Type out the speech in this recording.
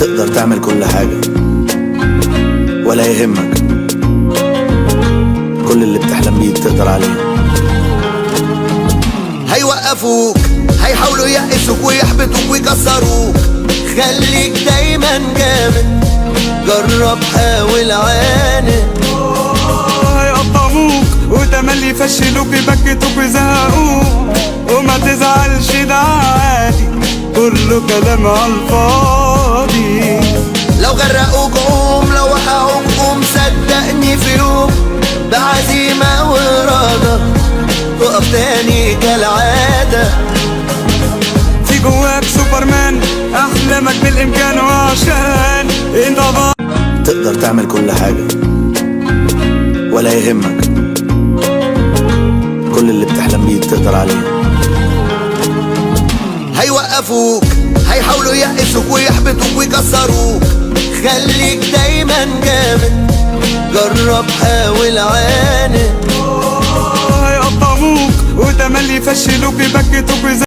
تقدر تعمل كل حاجة ولا يهمك، كل اللي بتحلم بيه تقدر عليه. هيوقفوك، هيحاولوا يقسوك ويحبطوك ويكسروك، خليك دايما جامد، جرب حاول عاند. هيقطموك وتملي يفشلوك يبكتوك ويزهقوك، وما تزعلش ده عادي، كله كلام عالفاضي. لو غرقوك قوم، لو وقعوك قوم، صدقني في يوم بعزيمة وإرادة تقف تاني كالعادة. في جواك سوبرمان، أحلامك بالإمكان، وعشان انت تقدر تعمل كل حاجة ولا يهمك، كل اللي بتحلم بيه تقدر عليه. هيوقفوك، هيحاولوا يقسوك ويحبطوك ويكسروك، خليك دايما جامد، جرب حاول عاند. هيقطموك وتملي يفشلوك يبكتوك